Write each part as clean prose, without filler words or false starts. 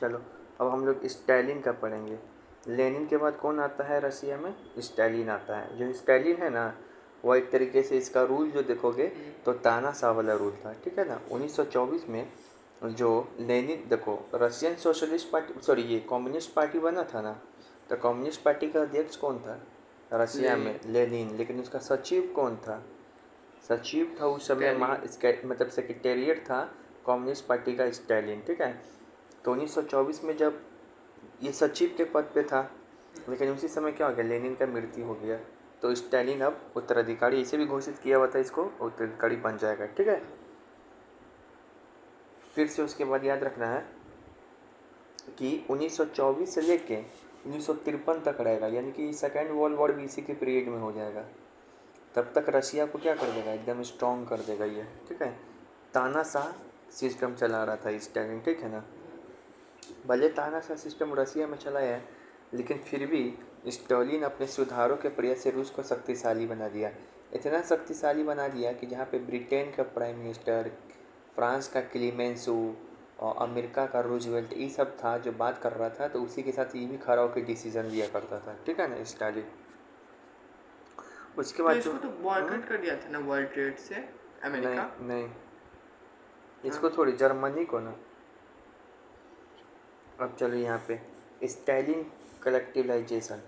चलो अब हम लोग स्टालिन का पढ़ेंगे। लेनिन के बाद कौन आता है रसिया में? स्टालिन आता है। जो स्टालिन है ना, वो एक तरीके से इसका रूल जो देखोगे तो तानाशाह वाला रूल था, ठीक है ना। 1924 में जो लेनिन, देखो रशियन सोशलिस्ट पार्टी, सॉरी ये कम्युनिस्ट पार्टी बना था ना, तो कम्युनिस्ट पार्टी का अध्यक्ष कौन था रसिया में? लेनिन। लेकिन उसका सचिव कौन था? सचिव था उस समय मतलब सेक्रेटेरिएट था कम्युनिस्ट पार्टी का स्टालिन, ठीक है। तो 1924 में जब ये सचिव के पद पे था, लेकिन उसी समय क्या हो गया, लेनिन का मृत्यु हो गया, तो स्टालिन अब उत्तराधिकारी, इसे भी घोषित किया हुआ था, इसको उत्तराधिकारी बन जाएगा, ठीक है। फिर से उसके बाद याद रखना है कि 1924 से लेके 1953 तक रहेगा, यानी कि सेकेंड वर्ल्ड वॉर भी इसी के पीरियड में हो जाएगा। तब तक रशिया को क्या कर देगा, एकदम स्ट्रॉन्ग कर देगा ये, ठीक है। तानाशाह सिस्टम चला रहा था स्टालिन, ठीक है ना। भले तानाशाह सिस्टम रसिया में चला है, लेकिन फिर भी स्टालिन अपने सुधारों के प्रयास से रूस को शक्तिशाली बना दिया। इतना शक्तिशाली बना दिया कि जहाँ पे ब्रिटेन का प्राइम मिनिस्टर, फ्रांस का क्लीमेंसो और अमेरिका का रूजवेल्ट, ये सब था जो बात कर रहा था, तो उसी के साथ ये भी खड़ा होकर डिसीजन लिया करता था, ठीक है ना, स्टालिन। उसके तो बाद इसको तो बॉयकॉट कर दिया था ना वर्ल्ड ट्रेड से अमेरिका। नहीं नहीं, हाँ। इसको थोड़ी, जर्मनी को ना। अब चलो यहाँ पे स्टालिन कलेक्टिवलाइजेशन,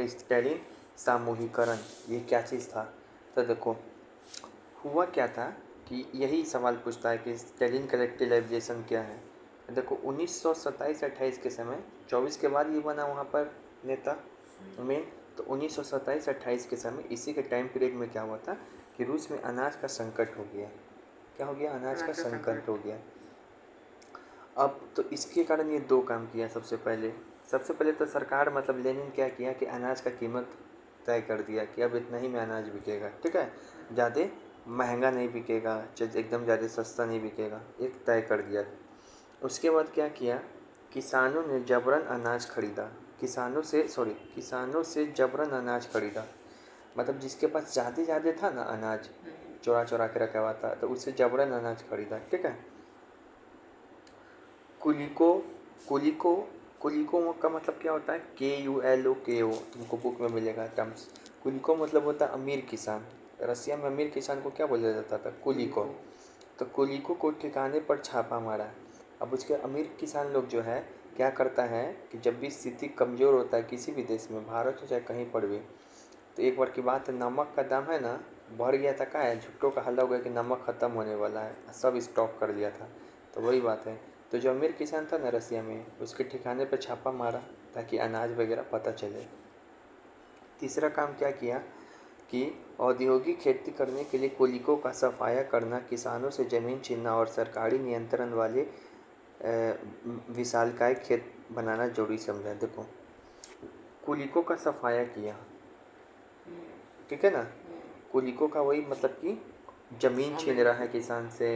स्टालिन सामूहिकरण, ये क्या चीज़ था? तो देखो हुआ क्या था कि यही सवाल पूछता है कि स्टालिन कलेक्टिवलाइजेशन क्या है। देखो 1927-28 के समय, 24 के बाद ये बना वहाँ पर नेता मेन, तो 1927-28 के समय इसी के टाइम पीरियड में क्या हुआ था कि रूस में अनाज का संकट हो गया। क्या हो गया? अनाज का संकट हो गया। अब तो इसके कारण ये दो काम किया। सबसे पहले तो सरकार, मतलब लेनिन क्या किया कि अनाज का कीमत तय कर दिया कि अब इतना ही में अनाज बिकेगा, ठीक है। ज़्यादा महंगा नहीं बिकेगा, एकदम ज़्यादा सस्ता नहीं बिकेगा, एक तय कर दिया। उसके बाद क्या किया, किसानों ने जबरन अनाज खरीदा। किसानों से जबरन अनाज खरीदा, मतलब जिसके पास ज़्यादा था ना अनाज, चोरा चोरा के रखा हुआ था, तो उससे जबरन अनाज खरीदा, ठीक है। कुलिको कुलिको कुलिको का मतलब क्या होता है? KULOKO, तुमको बुक में मिलेगा टर्म्स। कुलिको मतलब होता है अमीर किसान। रसिया में अमीर किसान को क्या बोला जाता था? कुलिको। तो कुलिको को ठिकाने पर छापा मारा। अब उसके अमीर किसान लोग जो है क्या करता है कि जब भी स्थिति कमज़ोर होता है किसी भी देश में, भारत हो चाहे कहीं पर भी, तो एक बार की बात है, नमक का दाम है ना बढ़ गया था, क्या है, झुट्टों का हल्ला हो गया कि नमक ख़त्म होने वाला है, सब स्टॉक कर दिया था। तो वही बात है, तो जो अमीर किसान था ना रसिया में, उसके ठिकाने पर छापा मारा ताकि अनाज वगैरह पता चले। तीसरा काम क्या किया कि औद्योगिक खेती करने के लिए कुलिकों का सफाया करना, किसानों से ज़मीन छीनना और सरकारी नियंत्रण वाले विशालकाय खेत बनाना जरूरी समझा। देखो कुलिकों का सफाया किया, ठीक है ना। कुलिकों का वही मतलब कि ज़मीन छीन रहा है किसान से,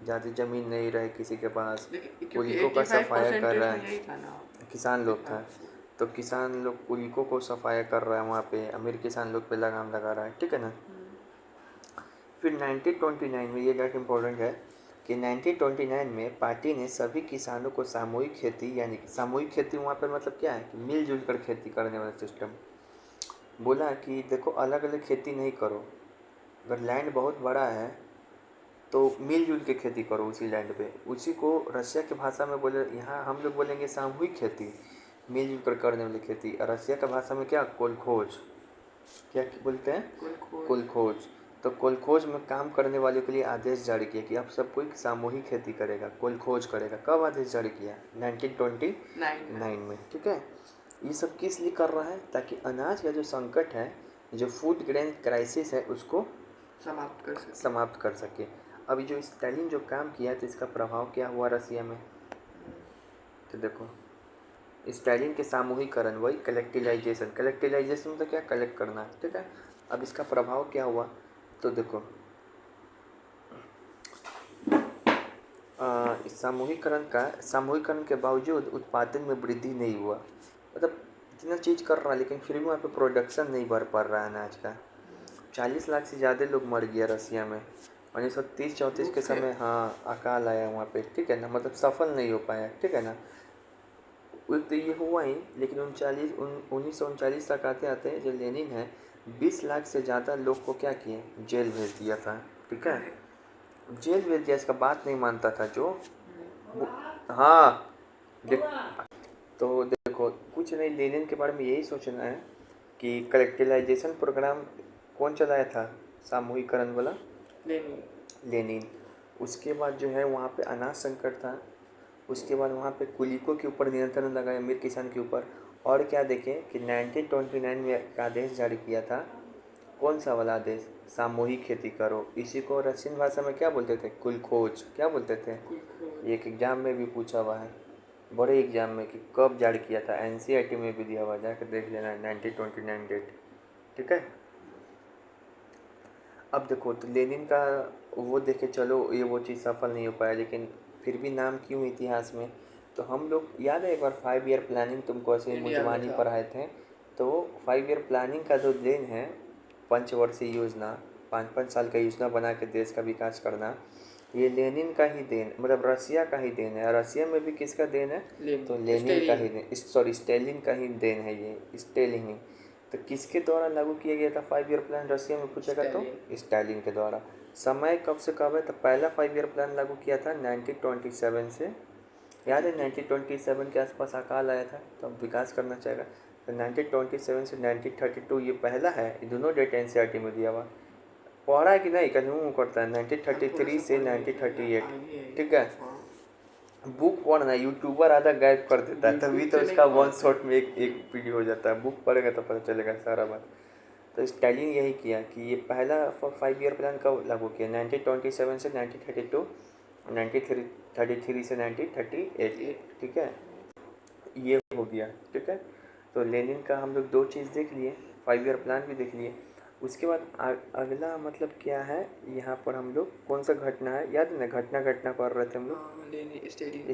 ज़्यादा ज़मीन नहीं रहे किसी के पास, क्योंकि कुलिकों का सफाया कर 85% रहा में यही है। था ना। किसान लोग हाँ। था, तो किसान लोग कुलिकों को सफाया कर रहा है वहाँ पे, अमीर किसान लोग पे लगाम लगा रहा है, ठीक है ना। फिर 1929 में, ये डेट इम्पोर्टेंट है कि 1929 में पार्टी ने सभी किसानों को सामूहिक खेती, यानी सामूहिक खेती वहाँ पर मतलब क्या है कि मिलजुल कर खेती करने वाला सिस्टम, बोला कि देखो अलग अलग खेती नहीं करो, अगर लैंड बहुत बड़ा है तो मिलजुल के खेती करो उसी लैंड पे। उसी को रसिया की भाषा में बोले, यहाँ हम लोग बोलेंगे सामूहिक खेती, मिलजुल कर करने वाली खेती। और रसिया का भाषा में क्या, कोलखोज, क्या बोलते हैं, कोलखोज। तो कोलखोज में काम करने वालों के लिए आदेश जारी किया कि अब सब कोई सामूहिक खेती करेगा, कोलखोज करेगा। कब आदेश जारी किया? 1929 में, ठीक है। ये सब किस लिए कर रहा है? ताकि अनाज का जो संकट है, जो फूड ग्रेन क्राइसिस है, उसको समाप्त कर सके। अभी जो स्टालिन जो काम किया तो इसका प्रभाव क्या हुआ रसिया में? तो देखो स्टालिन के सामूहिकरण, वही कलेक्टिलाइजेशन मतलब क्या, कलेक्ट करना, ठीक है। अब इसका प्रभाव क्या हुआ? तो देखो इस सामूहिकरण के बावजूद उत्पादन में वृद्धि नहीं हुआ, मतलब इतना चीज़ कर रहा है लेकिन फिर भी वहाँ पे प्रोडक्शन नहीं बढ़ पा रहा है अनाज का। 40 लाख से ज़्यादा लोग मर गया रसिया में 1930-34 के समय। हाँ, अकाल आया वहाँ पे, ठीक है ना, मतलब सफल नहीं हो पाया, ठीक है ना। वो तो ये हुआ ही, लेकिन 1939 तक आते आते जो लेनिन है 20 लाख से ज़्यादा लोग को क्या किए, जेल भेज दिया था। ठीक है, जेल भेज दिया, इसका बात नहीं मानता था जो हाँ देख, तो देखो कुछ नहीं, लेनिन के बारे में यही सोचना है कि कलेक्टिलाइजेशन प्रोग्राम कौन चलाया था, सामूहिकरण वाला, लेनिन। उसके बाद जो है वहाँ पे अनाज संकट था, उसके बाद वहाँ पे कुलीकों के ऊपर नियंत्रण लगाया, अमीर किसान के ऊपर। और क्या देखें कि 1929 में एक आदेश जारी किया था, कौन सा वाला आदेश, सामूहिक खेती करो। इसी को रशियन भाषा में क्या बोलते थे, कुलखोज, क्या बोलते थे। एक एग्ज़ाम में भी पूछा हुआ है, बड़े एग्ज़ाम में, कि कब जारी किया था, एनसीईआरटी में भी दिया हुआ, जाकर देख लेना 1929 डेट। ठीक है, अब देखो तो लेनिन का वो देखे चलो, ये वो चीज़ सफल नहीं हो पाया, लेकिन फिर भी नाम क्यों इतिहास में। तो हम लोग याद है एक बार 5 ईयर प्लानिंग तुमको ऐसे इंडिया में मुंजवानी था। पढ़ाए थे। तो 5 ईयर प्लानिंग का जो देन है, पंचवर्षीय योजना, 5-5 साल का योजना बना के देश का विकास करना, ये लेनिन का ही देन, मतलब रसिया का ही देन है। रसिया में भी किसका देन है, तो लेनिन का ही देन, सॉरी स्टेलिन का ही देन है, ये स्टेलिन ही। तो किसके द्वारा लागू किया गया था 5 ईयर प्लान, रसिया में पूछेगा तो स्टालिन के द्वारा। समय कब से कब है, तो पहला 5 ईयर प्लान लागू किया था 1927 से, याद है 1927 के आसपास अकाल आया था, तो अब विकास करना चाहेगा। तो 1927 से 1932 ये पहला है, ये दोनों डेट एनसीईआरटी में दिया हुआ। पढ़ा है कि नहीं, कहीं करता है 1933 से 1938। ठीक है, बुक पढ़ना, यूट्यूबर आधा गायब कर देता है, तभी तो उसका वन शॉट में एक वीडियो हो जाता है। बुक पढ़ेगा तो पता चलेगा सारा बात। तो स्टालिन यही किया कि ये पहला 5 ईयर प्लान कब लागू किया, 1927 से 1932, 1933 से 1938। ठीक है, ये हो गया। ठीक है, तो लेनिन का हम लोग 2 चीज़ देख लिए, 5 ईयर प्लान भी देख लिए। उसके बाद अगला मतलब क्या है, यहाँ पर हम लोग कौन सा घटना है, याद है ना, घटना पढ़ रहे थे हम लोग,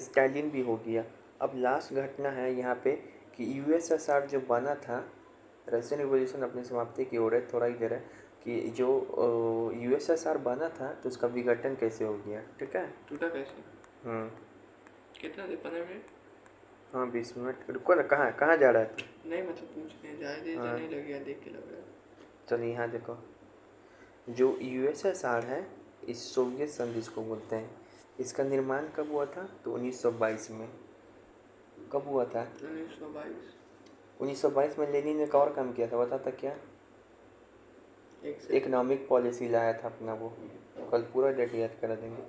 स्टालिन भी हो गया। अब लास्ट घटना है यहाँ पे कि यूएसएसआर जो बना था, रशियन रिवॉल्यूशन अपनी समाप्ति की ओर है, थोड़ा ही देर है, कि जो यूएसएसआर बना था तो उसका विघटन कैसे हो गया। ठीक है, टूटा कैसे, कितना दे, 15 मिनट, हाँ 20 मिनट, रुको ना, कहाँ कहाँ जा रहा है तू। नहीं मतलब पूछने जाए दे, हाँ नहीं लग गया, देख के लग रहा है। चलो यहाँ देखो, जो यूएसएसआर है, इस सोवियत संघ जिसको बोलते हैं, इसका निर्माण कब हुआ था, तो 1922 में। कब हुआ था, 1922। 1922 में लेनिन ने एक और काम किया था, बता था क्या, इकोनॉमिक पॉलिसी लाया था अपना, वो कल पूरा डेट याद करा देंगे।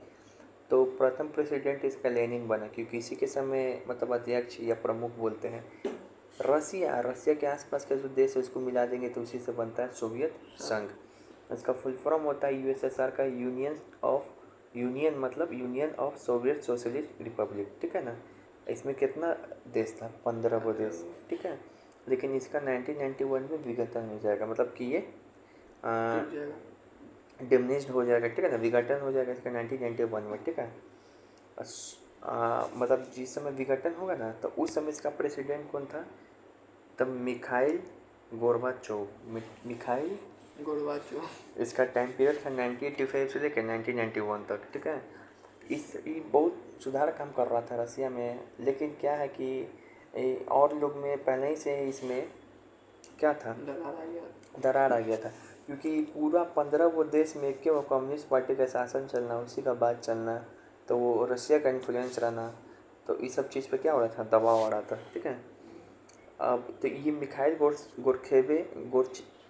तो प्रथम प्रेसिडेंट इसका लेनिन बना, क्योंकि इसी के समय मतलब अध्यक्ष या प्रमुख बोलते हैं। रसिया के आसपास के जो देश है उसको मिला देंगे तो उसी से बनता है सोवियत संघ। इसका फुल फॉर्म होता है यूएसएसआर का, यूनियन मतलब union of Soviet socialist Republic. ठीक है ना, इसमें कितना देश था, 15 गो देश। ठीक है, लेकिन इसका 1991 में विघटन हो जाएगा, मतलब कि ये डिमिनिश्ड हो जाएगा। ठीक है ना, विघटन हो जाएगा इसका 1991 में। ठीक है, मतलब जिस समय विघटन होगा ना, तो उस समय इसका प्रेसिडेंट कौन था, तब मिखाइल गोर्बाचोव। मिखाइल गोर्बाचोव, इसका इसका टाइम पीरियड था 1985 से लेकर 1991 तक। ठीक है, ये बहुत सुधार काम कर रहा था रसिया में, लेकिन क्या है कि और लोग में पहले ही से इसमें क्या था, दरार आ गया था, क्योंकि पूरा 15 वो देश में एक वो कम्युनिस्ट पार्टी का शासन चलना, उसी का बात चलना, तो वो रसिया का इन्फ्लुएंस रहना, तो इस सब चीज़ पे क्या हो रहा था, दबाव आ रहा था। ठीक है, अब तो ये मिखाइल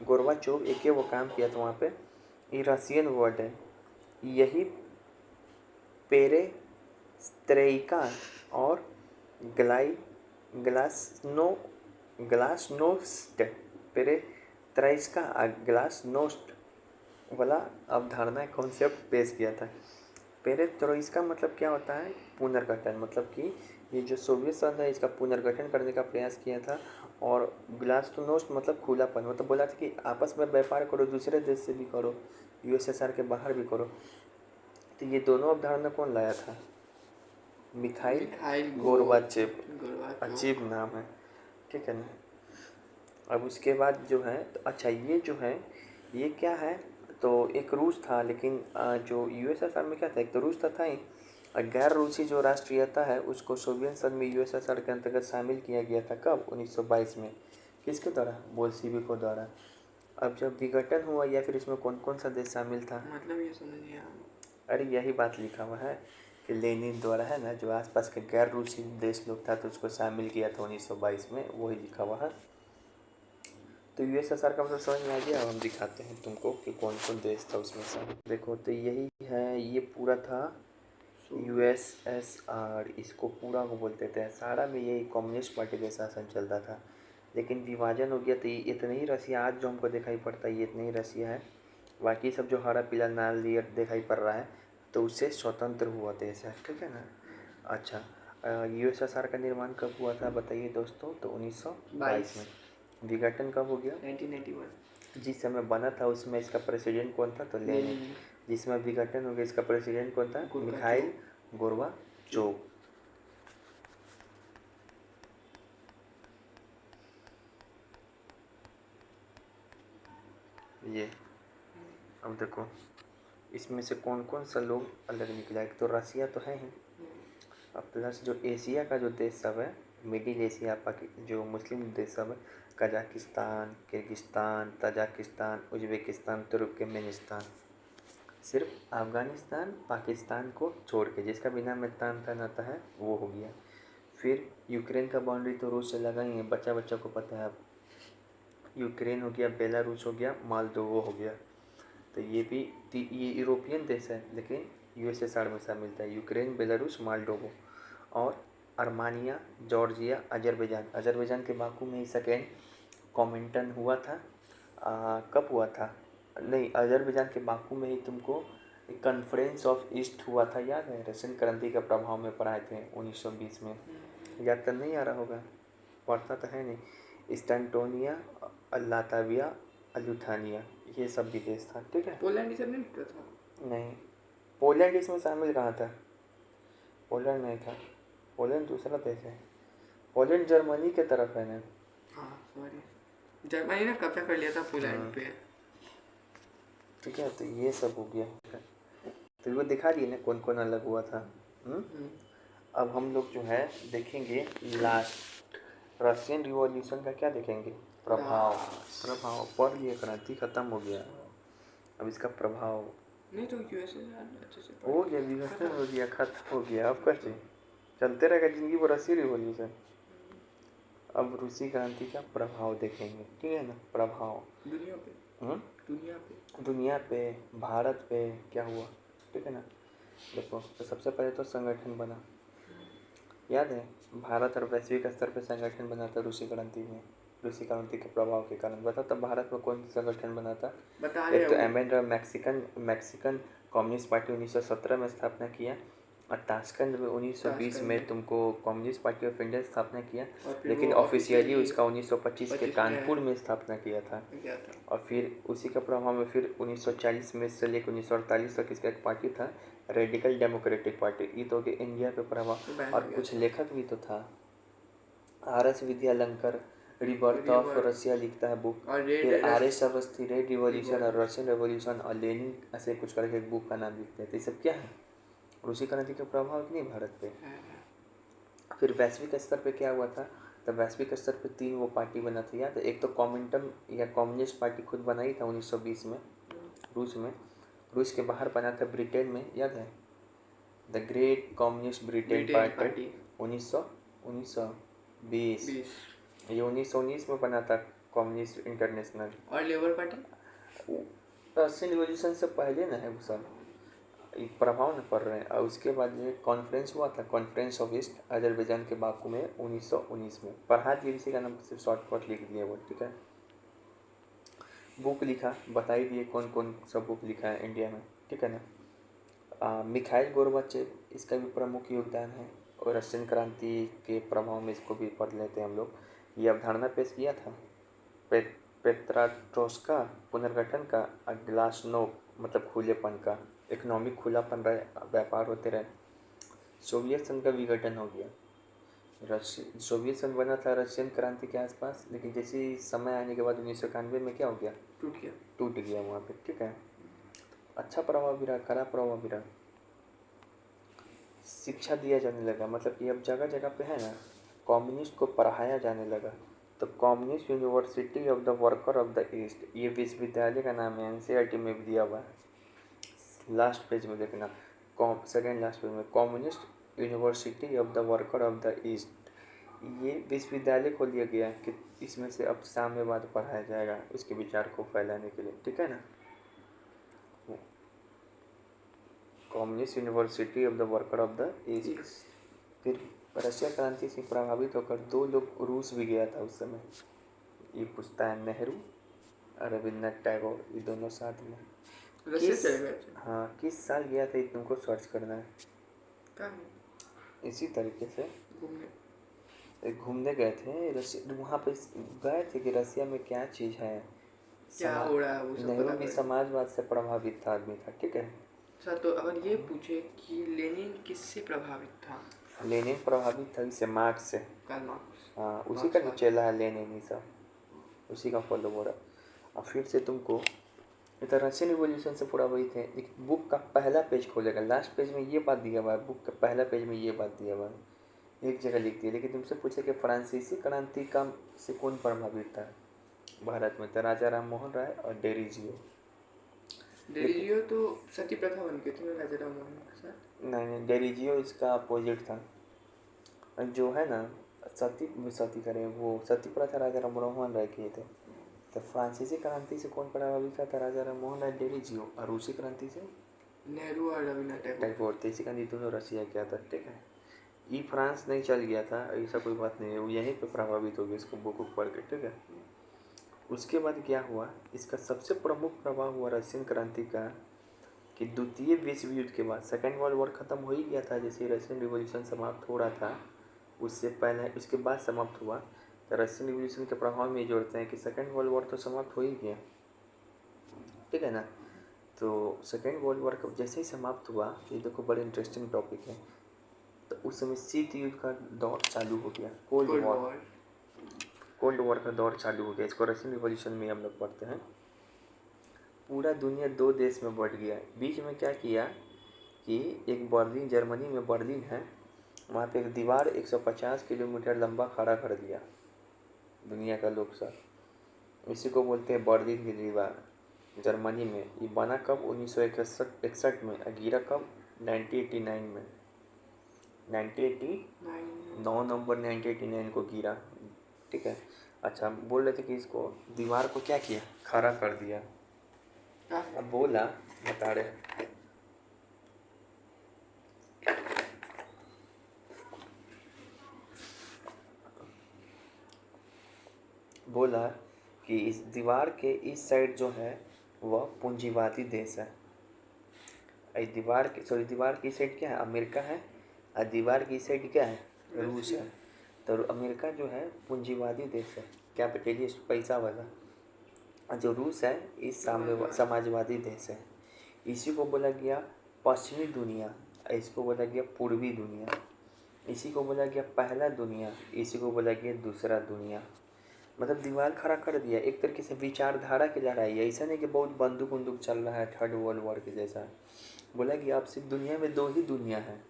गोर्बाचोव एक वो काम किया था वहाँ पे, ये रसियन वर्ड है, यही पेरेस्त्रोइका और ग्लाई ग्लासनो ग्लासनोस्ट पेरेस्त्रोइका ग्लासनोस्ट वाला अवधारणा कॉन्सेप्ट पेश किया था। पेरेस्त्रोइका मतलब क्या होता है, पुनर्गठन, मतलब कि ये जो सोवियत संघ है इसका पुनर्गठन करने का प्रयास किया था। और ग्लासनोस्ट मतलब खुलापन, मतलब बोला था कि आपस में व्यापार करो, दूसरे देश से भी करो, यूएसएसआर के बाहर भी करो। तो ये दोनों अवधारणा कौन लाया था, मिखाइल गोर्बाचेव, अजीब नाम है। ठीक है ना, अब उसके बाद जो है तो अच्छा ये जो है ये क्या है, तो एक रूस था, लेकिन जो यूएसएसआर में क्या था, एक तो रूस था ही, और गैर रूसी जो राष्ट्रीयता है उसको सोवियत संघ में यूएसएसआर के अंतर्गत शामिल किया गया था। कब? 1922 में। किसके द्वारा? बोल्शेविकों द्वारा। अब जब विघटन हुआ या फिर इसमें कौन कौन सा देश शामिल था? मतलब ये समझ नहीं आया। अरे यही बात लिखा हुआ है कि लेनिन द्वारा है ना, जो आसपास के गैर रूसी देश लोग था तो उसको शामिल किया था 1922 में, वही लिखा हुआ है। तो यूएसएसआर का मतलब समझ में आ गया। अब हम दिखाते हैं तुमको कि कौन कौन देश था उसमें शामिल। देखो तो यही है, ये पूरा था यूएसएसआर। इसको पूरा को बोलते थे। सारा में यही कम्युनिस्ट पार्टी का शासन चलता था, लेकिन विभाजन हो गया तो ये इतना ही रसिया आज जो हमको दिखाई पड़ता है, ये इतना ही रसिया है। बाकी सब जो हरा पीला लाल ये दिखाई पड़ रहा है तो उससे स्वतंत्र हुआ देश है, ठीक है ना। अच्छा, यूएसएसआर का निर्माण कब हुआ था बताइए दोस्तों? तो 1922 में। विघटन कब हो गया? 1991। जिस समय बना था उसमें इसका प्रेसिडेंट कौन था? तो लेनिन। जिसमें विघटन हो गया इसका प्रेसिडेंट कौन था? Mikhail Gorbachev. ये अब देखो इसमें से कौन कौन सा लोग अलग निकला। एक तो रसिया तो है ही, अब प्लस जो एशिया का जो देश सब है, मिडिल एशिया जो मुस्लिम देश सब है, Kazakhstan, Kyrgyzstan, Tajikistan, Uzbekistan, Turkmenistan. सिर्फ अफ़गानिस्तान पाकिस्तान को छोड़ के, जिसका बिना में तान तनाता है वो हो गया। फिर यूक्रेन का बाउंड्री तो रूस से लगा ही है, बच्चा बच्चा को पता है। अब यूक्रेन हो गया, बेलारूस हो गया, मालदोवो हो गया। तो ये भी ये यूरोपियन देश है लेकिन यूएसएसआर में शामिल था। यूक्रेन, बेलारूस, मालदोवो और अर्मानिया, जॉर्जिया, अजरबैजान। अजरबैजान के बाकू में ही सेकेंड कॉमिंटन हुआ था। कब हुआ था? नहीं, अजरबैजान के बाकू में ही तुमको कॉन्फ्रेंस ऑफ ईस्ट हुआ था, याद है? रशियन क्रांति के प्रभाव में पढ़ाए थे 1920 में। याद तो नहीं आ रहा होगा, पढ़ता तो है नहीं। इस्टैंटोनिया, लाताविया, लुथानिया, ये सब भी देश था, ठीक है। पोलैंड सब नहीं निकला था? नहीं, पोलैंड इसमें शामिल कहाँ था? पोलैंड नहीं था, पोलैंड दूसरा देश है। पोलैंड जर्मनी के तरफ है ना। हाँ सॉरी, जर्मनी ने कब्जा कर लिया था पोलैंड पे। ठीक है, तो ये सब हो गया। तो वो दिखा दिए ना कौन कौन अलग हुआ था। अब हम लोग जो है देखेंगे लास्ट रशियन रिवॉल्यूशन का। क्या देखेंगे? प्रभाव। प्रभाव पढ़ लिए, क्रांति खत्म हो गया, अब इसका प्रभाव। नहीं तो यूएसएसआर अच्छे से हो गया, विघटन हो गया, खत्म हो गया। अब कैसे चलते रहेगा जिंदगी भर रशियन रिवॉल्यूशन। अब रूसी क्रांति का प्रभाव देखेंगे, ठीक है ना। प्रभाव दुनिया पे। दुनिया पे, भारत पे क्या हुआ, ठीक है ना। देखो तो सबसे पहले तो संगठन बना, याद है? भारत और वैश्विक स्तर पर संगठन बना था रूसी क्रांति में। रूसी क्रांति के प्रभाव के कारण बता। तब भारत में कौन सा संगठन बना था? एक तो एमएन मैक्सिकन कम्युनिस्ट पार्टी 1917 में स्थापना किया, और ताशकंद में 1920 में तुमको कम्युनिस्ट पार्टी ऑफ इंडिया स्थापना किया, लेकिन ऑफिशियली उसका 1925 के कानपुर में स्थापना किया था। और फिर उसी का प्रभाव में फिर 1940 में से लेकर 1948 तक इसका एक पार्टी था, रेडिकल डेमोक्रेटिक पार्टी। ये तो कि इंडिया पे प्रभाव। और कुछ लेखक भी तो था, RS Vidyalankar rebirth of Russia लिखता है बुक। फिर RS अवस्थी रेड रिवॉल्यूशन और रशियन रेवोल्यूशन और लेनिन ऐसे कुछ करके एक बुक का नाम लिखते हैं। तो ये सब क्या है? रूसी क्रांति का प्रभाव कि नहीं भारत पे। फिर वैश्विक स्तर पे क्या हुआ था? तो वैश्विक स्तर पे 3 वो पार्टी बना था, याद है? एक तो कॉमिंटन या कम्युनिस्ट पार्टी खुद बनाई था 1920 में रूस में। रूस के बाहर बना था ब्रिटेन में, याद है? The great communist Britain party 1920। ये 1919 में बना था कम्युनिस्ट इंटरनेशनल। और लेबर पार्टी रशियन रिवॉल्यूशन से पहले ना है वो सब, प्रभाव न पड़ रहे हैं। और उसके बाद जो कॉन्फ्रेंस हुआ था, कॉन्फ्रेंस ऑफ ईस्ट, अजरबैजान के बाकू में 1919 में। पढ़ा दिए, इसी का नाम सिर्फ शॉर्टकट लिख दिया वो, ठीक है। बुक लिखा, बता ही दिए कौन कौन सब बुक लिखा है इंडिया में, ठीक है ना। मिखाइल गोर्बाचेव, इसका भी प्रमुख योगदान है, और रशियन क्रांति के प्रभाव में इसको भी पढ़ लेते हैं हम लोग। ये अवधारणा पेश किया था पेत्राट्रोस्का पुनर्गठन का, ग्लासनोक मतलब खुलेपन का, इकोनॉमिक खुलापन रहे, व्यापार होते रहे। सोवियत संघ का विघटन हो गया। सोवियत संघ बना था रशियन क्रांति के आसपास, लेकिन जैसे समय आने के बाद 1991 में क्या हो गया? टूट गया वहाँ पे, ठीक है। अच्छा प्रभाव भी रहा, खराब प्रभाव भी रहा। शिक्षा दिया जाने लगा, मतलब कि अब जगह जगह पे है ना कम्युनिस्ट को पढ़ाया जाने लगा। तो communist university of the worker of the east, ये विश्वविद्यालय का नाम है, एनसीईआरटी में भी दिया हुआ है। लास्ट पेज में देखना, सेकेंड लास्ट पेज में, communist university of the worker of the east, ये विश्वविद्यालय खोल दिया गया कि इसमें से अब साम्यवाद पढ़ाया जाएगा उसके विचार को फैलाने के लिए, ठीक है ना। Communist university of the worker of the east. Yes. फिर रशिया क्रांति से प्रभावित होकर दो लोग रूस भी गया था उस समय, ये पूछता है नेहरू और रविन्द्रनाथ टैगोर, ये दोनों साथ में रशिया किस, चले गए थे। हाँ किस साल गया था ये तुमको सर्च करना है। कहाँ इसी तरीके से घूमने? घूमने गए थे रशिया, वहाँ पे गए थे कि रशिया में क्या चीज़ है। क्या हो रहा है वो सब नेहरू पता भी करें। समाजवाद से प्रभावित था, आदमी था, ठीक है। सर तो अगर ये पूछे कि लेनिन किससे प्रभावित था? लेनिन प्रभावित था इससे, मार्क्स से। Karl Marx. हाँ उसी का जो चेला है लेनिन, ही सब उसी का फॉलोवर है। और फिर से तुमको तो रशियन रिवॉल्यूशन से पूरा वही थे। एक बुक का पहला पेज खोलेगा, लास्ट पेज में ये बात दिया हुआ है, बुक का पहला पेज में ये बात दिया हुआ है, एक जगह लिख दिया। लेकिन तुमसे पूछे कि फ्रांसीसी क्रांति का से कौन प्रभावित था भारत में, तो राजा राम मोहन राय और डेरिजियो। डेरिजियो तो सती प्रथा बन के थे राजा राम मोहन के साथ। नहीं, डेरिजियो इसका अपोजिट था। जो है ना सती करें, वो सती प्रथा राजा राम मोहन राय किए थे। तो फ्रांसीसी क्रांति से कौन प्रभावित था, राजा राम मोहन राय, डेरिजियो। और रूसी क्रांति से नेहरू और रविन्द्रनाथ टैगोर। टैगोर। देसी क्रांति दोनों रसिया किया था, ठीक है। ये फ्रांस नहीं चल गया था, ऐसा कोई बात नहीं है, वो यहीं पे प्रभावित हो गया इसको बुक पढ़ के, ठीक है। उसके बाद क्या हुआ, इसका सबसे प्रमुख प्रभाव हुआ रशियन क्रांति का कि द्वितीय विश्व युद्ध के बाद, सेकेंड वर्ल्ड वॉर ख़त्म हो ही गया था, जैसे रशियन रिवॉल्यूशन समाप्त हो रहा था उससे पहले, उसके बाद समाप्त हुआ। तो रशियन रिवॉल्यूशन के प्रभाव में ये जोड़ते हैं कि सेकेंड वर्ल्ड वॉर तो समाप्त हो ही गया, ठीक है ना। तो सेकेंड वर्ल्ड वॉर जैसे ही समाप्त हुआ, ये देखो बड़े इंटरेस्टिंग टॉपिक है, तो उस समय शीत युद्ध का दौर चालू हो गया, कोल्ड वॉर का दौर चालू हो गया। इसको रशियन रिवॉल्यूशन में हम लोग पढ़ते हैं। पूरा दुनिया दो देश में बढ़ गया। बीच में क्या किया कि एक बर्लिन, जर्मनी में बर्लिन है, वहाँ पे एक दीवार 150 किलोमीटर लंबा खड़ा कर दिया दुनिया का लोग सब। इसी को बोलते हैं बर्लिन की दीवार, जर्मनी में। ये बना कब, 1961 में। गिरा कब, 1989 में, 9 नवंबर 1989 को गिरा, ठीक है। अच्छा, बोल रहे थे कि इसको दीवार को क्या किया, खड़ा कर दिया। अब बोला, बता रहे, बोला कि इस दीवार के इस साइड जो है वह पूंजीवादी देश है। दीवार की इस साइड क्या है, अमेरिका है, और दीवार की इस साइड क्या है, रूस है। तो अमेरिका जो है पूंजीवादी देश है, कैपिटलिस्ट, पैसा वाला। और जो रूस है इस समाजवादी देश है। इसी को बोला गया पश्चिमी दुनिया, इसको बोला गया पूर्वी दुनिया। इसी को बोला गया पहला दुनिया, इसी को बोला गया दूसरा दुनिया। मतलब दीवार खड़ा कर दिया, एक तरीके से विचारधारा की लड़ाई है। ऐसा नहीं कि बहुत बंदूक वंदूक चल रहा है थर्ड वर्ल्ड वॉर के जैसा। बोला कि आप सिर्फ दुनिया में दो ही दुनिया है,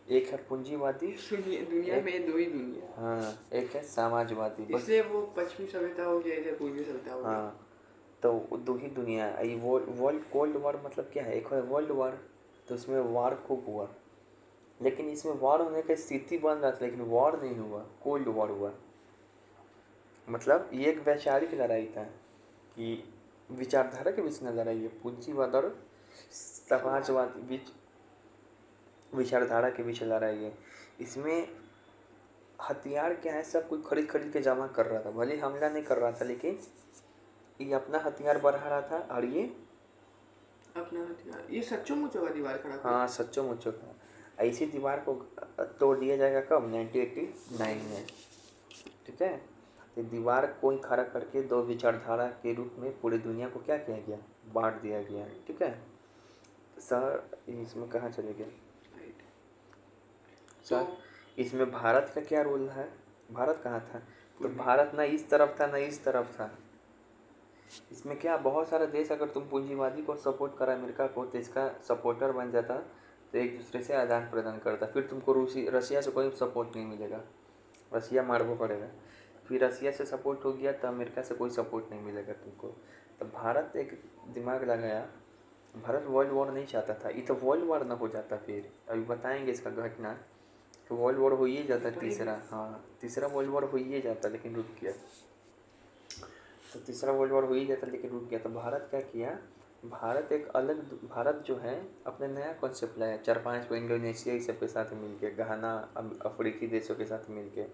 एक है पूंजीवादी, दुनिया में दो ही दुनिया। हाँ, एक है समाजवादी, बस। इसलिए वो पश्चिमी सभ्यता हो गया, इधर पूर्वी सभ्यता हो गया। हाँ, तो दो ही दुनिया है। ये वर्ल्ड कोल्ड वॉर मतलब क्या है, एक है वर्ल्ड वॉर, तो उसमें वार खूब हुआ, लेकिन इसमें वॉर होने की स्थिति बन रहा था, लेकिन वॉर नहीं हुआ, कोल्ड वॉर हुआ। मतलब ये एक वैचारिक लड़ाई था कि विचारधारा के बीच में लड़ाई है, पूंजीवाद और समाजवाद बीच, विचारधारा के बीच लड़ाई है। इसमें हथियार क्या है, सब कुछ खरीद खरीद के जमा कर रहा था, भले हमला नहीं कर रहा था, लेकिन ये अपना हथियार बढ़ा रहा था। और ये अपना हथियार, ये सच्चों मुच्चों का दीवार खड़ा किया। हाँ, सच्चों मुच्चों का। ऐसी दीवार को तोड़ दिया जाएगा कब, 1989 में, ठीक है। तो दीवार को ही खड़ा करके दो विचारधारा के रूप में पूरी दुनिया को क्या किया गया, बांट दिया गया, ठीक है। सर इसमें कहाँ चले गए सर, इसमें भारत का क्या रोल है, भारत कहाँ था, तो भारत ना इस तरफ था ना इस तरफ था। इसमें क्या, बहुत सारा देश, अगर तुम पूंजीवादी को सपोर्ट करा अमेरिका को, तो इसका सपोर्टर बन जाता तो एक दूसरे से आदान प्रदान करता। फिर तुमको रसिया से कोई सपोर्ट नहीं मिलेगा, रसिया मारना पड़ेगा। फिर रसिया से सपोर्ट हो गया तो अमेरिका से कोई सपोर्ट नहीं मिलेगा तुमको। तो भारत एक दिमाग लगाया, भारत वर्ल्ड वॉर नहीं चाहता था, ये तो वर्ल्ड वॉर ना हो जाता। फिर अभी बताएंगे इसका घटना कि वर्ल्ड वॉर हो ही जाता तीसरा, हाँ तीसरा वर्ल्ड वॉर हो ही जाता, लेकिन रुक गया। तो तीसरा वर्ल्ड वॉर हो ही जाता लेकिन रुक गया। तो भारत क्या किया, भारत एक अलग, भारत जो है अपने नया कॉन्सेप्ट लाया, 4-5 को इंडोनेशिया ये सब के साथ मिलके, घाना अफ्रीकी देशों के साथ मिलके,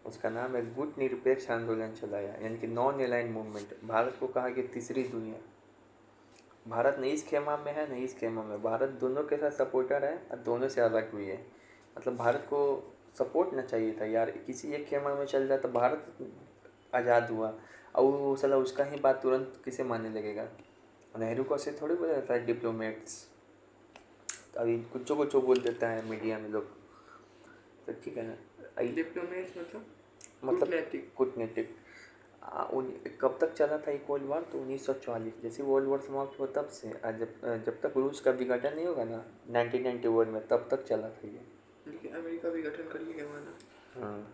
उसका नाम है गुट निरपेक्ष आंदोलन चलाया, यानी कि नॉन अलाइन मूवमेंट। भारत को कहा कि तीसरी दुनिया, भारत नहीं इस खेमा में है नहीं इस खेमा में, भारत दोनों के साथ सपोर्टर है और दोनों से अलग भी है। मतलब भारत को सपोर्ट ना चाहिए था यार, किसी एक खेमा में चल जाए तो भारत आज़ाद हुआ और वो साला उसका ही बात तुरंत किसे मानने लगेगा। नेहरू को ऐसे थोड़ी बोला जाता है डिप्लोमेट्स, अभी कुछ बोल देता है मीडिया में लोग, तो ठीक है ना। डिप्लोमेट्स मतलब कूटनीतिक। कब तक चला था ये कोल्ड वॉर, तो 1944 जैसे वर्ल्ड वॉर समाप्त हुआ तब से जब तक रूस का विघटन नहीं होगा ना 1991 में, तब तक चला था ये। लेकिन अमेरिका विघटन कर लिया माना। हाँ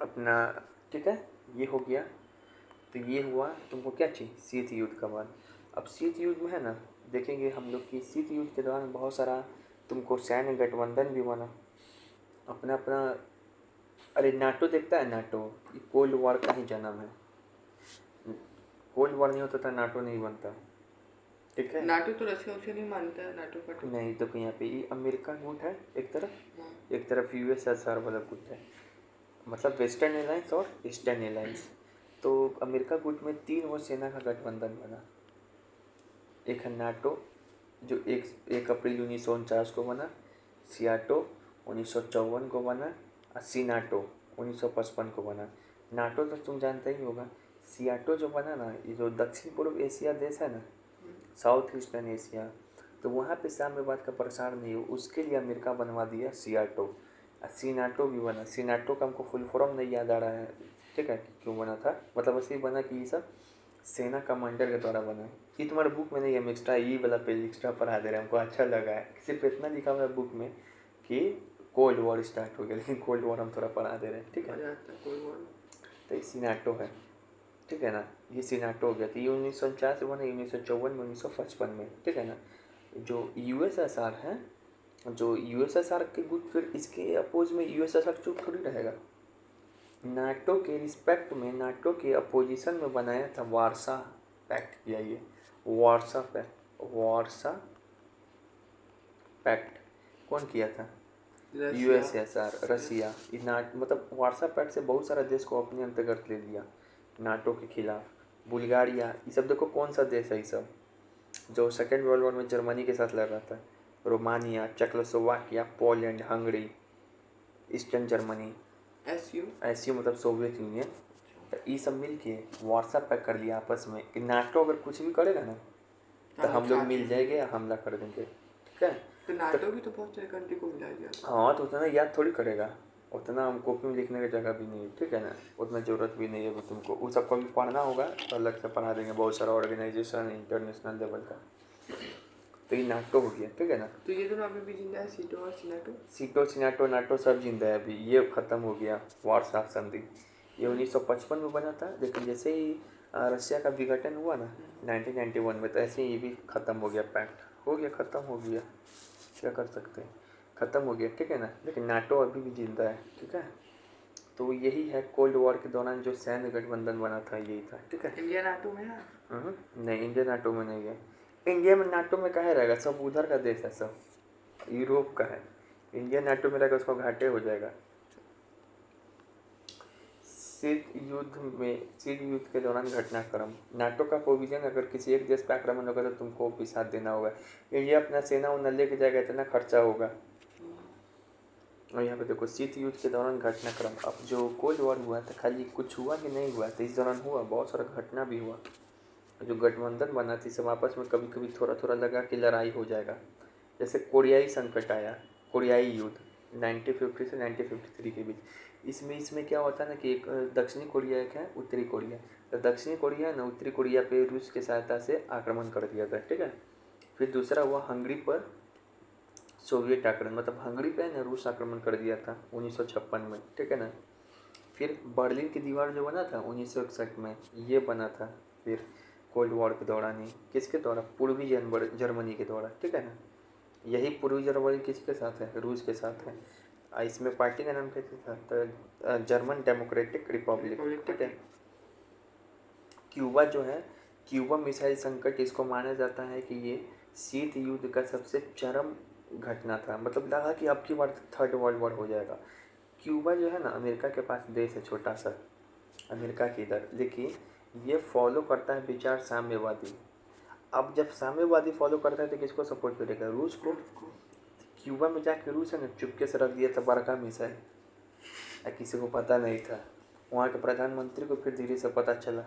अपना, ठीक है ये हो गया। तो ये हुआ, तुमको क्या चाहिए शीत युद्ध का बाद। अब शीत युद्ध में है ना, देखेंगे हम लोग कि शीत युद्ध के दौरान बहुत सारा तुमको सैन्य गठबंधन भी बना अपना अपना। अरे नाटो देखता है, नाटो ये कोल्ड वॉर का ही जन्म है। कोल्ड वॉर नहीं होता था नाटो नहीं बनता, ठीक है। नाटो तो रशिया उसे नहीं मानता है, नाटो का नहीं तो यहाँ पे ये अमेरिका गुट है एक तरफ, हाँ। एक तरफ यूएसएसआर वाला गुट है, मतलब वेस्टर्न एलायंस और ईस्टर्न एलायंस। तो अमेरिका गुट में 3 वो सेना का गठबंधन बना। एक है नाटो जो 1 अप्रैल 1949 को बना, सियाटो 1954 को बना और सीनाटो 1955 को बना। नाटो तो तुम जानते ही होगा। सियाटो जो बना ना, ये जो दक्षिण पूर्व एशिया देश है ना, साउथ ईस्टर्न एशिया, तो वहाँ पे साम्यवाद का प्रसार नहीं हो, उसके लिए अमेरिका बनवा दिया सियाटो। और सीनाटो भी बना, सीनाटो का हमको फुल फॉर्म नहीं याद आ रहा है, ठीक है क्यों बना था, मतलब ऐसे ही बना कि ये सब सेना कमांडर के द्वारा बना है। ये तुम्हारे बुक में नहीं, हम एक्स्ट्रा ये वाला पेज एक्स्ट्रा पढ़ा दे रहे हैं, हमको अच्छा लगा है। सिर्फ इतना लिखा हुआ है बुक में कि कोल्ड वॉर स्टार्ट हो गया, लेकिन कोल्ड वॉर हम थोड़ा पढ़ा दे रहे हैं, ठीक है। तो ये सीनाटो है, ठीक है ना, ये सीनाटो हो गया। तो ये 1949 से बना, 1954 में, 1955 में, ठीक है ना। जो यूएसएसआर है, जो यूएसएसआर के गुट, फिर इसके अपोज में यूएसएसआर चुप थोड़ी रहेगा। नाटो के रिस्पेक्ट में, नाटो के अपोजिशन में बनाया था वारसा पैक्ट किया ये, वारसा पैक्ट कौन किया था, यूएसएसआर, रसिया। मतलब वारसा पैक्ट से बहुत सारा देश को अपने अंतर्गत ले लिया नाटो के खिलाफ। बुल्गारिया, ये सब देखो कौन सा देश है, ये सब जो सेकेंड वर्ल्ड वॉर में जर्मनी के साथ लड़ रहा था। Romania, Czechoslovakia, Poland, Hungary, eastern Germany, SU मतलब सोवियत यूनियन। तो ये सब मिल के वारसा पैक्ट कर लिया आपस में कि नाटो अगर कुछ भी करेगा ना तो हम लोग मिल जाएंगे या हमला कर देंगे, ठीक है। तो नाटो भी तो बहुत सारे कंट्री को मिला दिया। हाँ तो उतना याद थोड़ी करेगा, उतना हम कॉपी में लिखने की जगह भी नहीं है, ठीक है ना, उतना ज़रूरत भी नहीं है। अभी तुमको उस सबको भी पढ़ना होगा तो अलग से पढ़ा देंगे, बहुत सारा ऑर्गेनाइजेशन इंटरनेशनल लेवल का। तो ये नाटो हो गया, ठीक है ना। तो ये दोनों अभी भी जिंदा है, सीटो और सीनाटो। सीनाटो नाटो सब जिंदा है अभी, ये ख़त्म हो गया वारसा संधि। ये 1955 में बना था, लेकिन जैसे ही रसिया का विघटन हुआ ना 1991 में, तो ऐसे ही ये भी ख़त्म हो गया, पैक्ट हो गया, ख़त्म हो गया, क्या कर सकते हैं, ख़त्म हो गया, ठीक है ना। लेकिन नाटो अभी भी जिंदा है, ठीक है। तो यही है कोल्ड वॉर के दौरान जो सैन्य गठबंधन बना था, यही था, ठीक है। इंडिया नाटो में है? नहीं, इंडिया नाटो में नहीं है। इंडिया में नाटो में कहाँ रहेगा, सब उधर का देश है, सब यूरोप का है। इंडिया नाटो में रहेगा उसको घाटे हो जाएगा। शीत युद्ध के दौरान घटनाक्रम, नाटो का प्रोविजन, अगर किसी एक देश पर आक्रमण होगा तो तुमको भी साथ देना होगा। इंडिया अपना सेना उन्ना लेके जाएगा, इतना खर्चा होगा। और यहाँ पे देखो शीत युद्ध के दौरान घटनाक्रम। अब जो कोल्ड वॉर हुआ था, खाली कुछ हुआ कि नहीं हुआ, तो इस दौरान हुआ, बहुत सारा घटना भी हुआ। जो गठबंधन बना थी सब आपस में कभी कभी थोड़ा थोड़ा लगा कि लड़ाई हो जाएगा। जैसे कोरियाई संकट आया, कोरियाई युद्ध 1950 से 1953 के बीच। इसमें क्या होता है ना कि एक दक्षिणी कोरिया, एक है उत्तरी कोरिया। तो दक्षिणी कोरिया ना उत्तरी कोरिया पे रूस की सहायता से आक्रमण कर दिया था, ठीक है। फिर दूसरा हुआ हंगरी पर सोवियत आक्रमण, मतलब हंगरी पे ना रूस आक्रमण कर दिया था 1956 में, ठीक है ना। फिर बर्लिन की दीवार जो बना था 1961 में, ये बना था फिर कोल्ड वॉर के दौरान ही। किसके द्वारा? पूर्वी जर्मनी के द्वारा, ठीक है ना। यही पूर्वी जर्मनी किसके साथ है? रूस के साथ है। इसमें पार्टी का नाम क्या था? तो जर्मन डेमोक्रेटिक रिपब्लिक, ठीक है। क्यूबा जो है, क्यूबा मिसाइल संकट, इसको माना जाता है कि ये शीत युद्ध का सबसे चरम घटना था। मतलब लगा कि अब की बार थर्ड वर्ल्ड वॉर हो जाएगा। क्यूबा जो है ना, अमेरिका के पास देश है, छोटा सा अमेरिका के इधर, लेकिन ये फॉलो करता है विचार साम्यवादी। अब जब साम्यवादी फॉलो करता है तो किसको सपोर्ट करेगा? रूस को। क्यूबा में जाके रूस है ना चुपके से रख दिया था बड़का मिसाइल, किसी को पता नहीं था। वहाँ के प्रधानमंत्री को फिर धीरे से पता चला,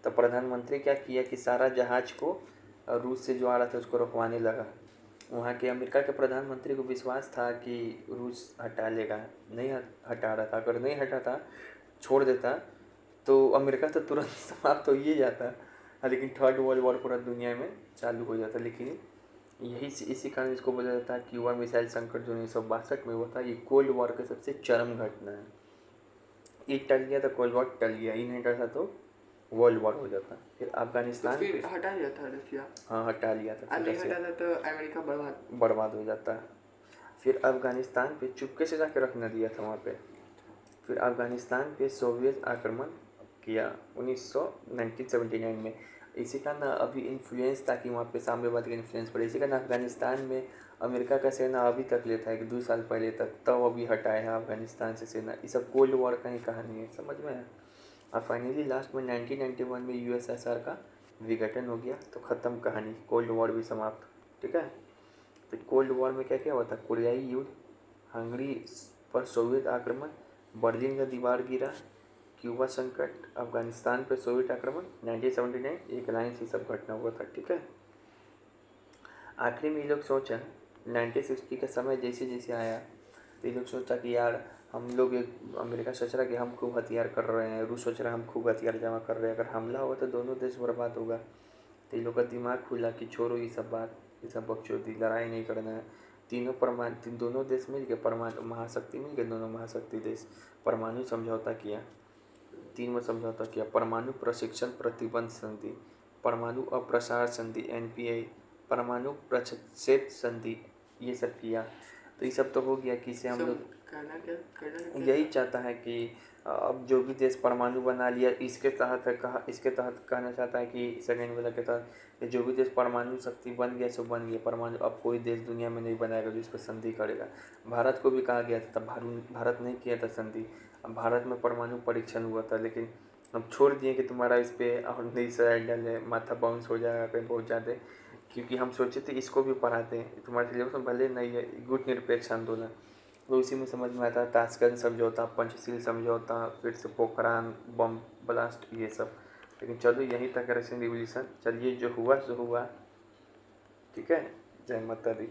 तो प्रधानमंत्री क्या किया कि सारा जहाज़ को रूस से जो आ रहा था उसको रुकवाने लगा। वहाँ के अमेरिका के प्रधानमंत्री को विश्वास था कि रूस हटा लेगा, नहीं हटा रहा था। अगर नहीं हटाता, छोड़ देता, तो अमेरिका तो तुरंत समाप्त हो ही जाता। लेकिन थर्ड वर्ल्ड वॉर पूरा दुनिया में चालू हो जाता। लेकिन यही इसी कारण इसको बोला जाता है क्यूबा मिसाइल संकट जो 1962 में हुआ था, ये कोल्ड वॉर की सबसे चरम घटना है। ये टल गया तो कोल्ड वॉर टल गया, ये नहीं टला तो वर्ल्ड वॉर हो जाता। फिर तो अफगानिस्तान फिर हटा दिया था रसिया। हाँ, हटा लिया था, नहीं रसिया हटाता तो अमेरिका बर्बाद हो जाता। फिर अफगानिस्तान पे चुपके से जाके रखना दिया था वहाँ पे। फिर अफगानिस्तान पे सोवियत आक्रमण किया 1979 में। इसी का ना अभी इन्फ्लुएंस था कि वहाँ पे साम्यवाद का इन्फ्लुएंस पड़े। इसी का ना अफगानिस्तान में अमेरिका का सेना अभी तक लेता है कि 2 साल पहले तक, तब अभी हटाया है अफगानिस्तान से सेना। ये सब कोल्ड वॉर का ही कहानी है, समझ में है। और फाइनली लास्ट में 1991 में यूएसएसआर का विघटन हो गया, तो ख़त्म कहानी, कोल्ड वॉर भी समाप्त, ठीक है। तो कोल्ड वॉर में क्या क्या हुआ था? कोरियाई युद्ध, हंगरी पर सोवियत आक्रमण, बर्लिन का दीवार गिरा, क्यूबा संकट, अफगानिस्तान पर सोवियत आक्रमण, 1979 एक लाइन से सब घटना हुआ था, ठीक है। आखिरी में ये लोग सोचा 1960 का समय जैसे जैसे आया, तो ये लोग सोचा कि यार हम लोग, एक अमेरिका सोच रहा कि हम खूब हथियार कर रहे हैं, रूस सोच रहा है हम खूब हथियार जमा कर रहे हैं, अगर हमला होगा तो दोनों देश बर्बाद होगा। तो ये लोग का दिमाग खुला कि छोड़ो ये सब बात, ये सब बकचोदी, लड़ाई नहीं करना है। दोनों देश मिल के परमाणु महाशक्ति मिल के, दोनों महाशक्ति देश परमाणु समझौता किया। 3 में समझौता किया: परमाणु प्रशिक्षण प्रतिबंध संधि, परमाणु अप्रसार संधि एनपीआई, परमाणु प्रच्छेद संधि, ये सब किया। तो ये सब तो हो गया कि इससे हम लोग करना यही चाहता है कि अब जो भी देश परमाणु बना लिया, इसके तहत इसके तहत कहना चाहता है कि सेकेंड वाला के तहत कि जो भी देश परमाणु शक्ति बन गया सो बन गया। परमाणु अब कोई देश दुनिया में नहीं बनाएगा जो इस पर संधि करेगा। भारत को भी कहा गया था, तब भारत नहीं किया था संधि। अब भारत में परमाणु परीक्षण हुआ था, लेकिन हम छोड़ दिए कि तुम्हारा इस पर और नहीं सर डल है, माथा बाउंस हो जाएगा कहीं बहुत ज़्यादा। क्योंकि हम सोचे थे इसको भी पढ़ाते हैं, तुम्हारे सिलेबस में भले नहीं है, गुट निरपेक्ष आंदोलन, तो उसी में समझ में आता है ताशकंद समझौता, पंचशील समझौता, फिर से पोखरान बम ब्लास्ट, ये सब। लेकिन चलो यहीं तक रशियन रिवॉल्यूशन। चलिए जो हुआ सो हुआ, ठीक है। जय माता दी।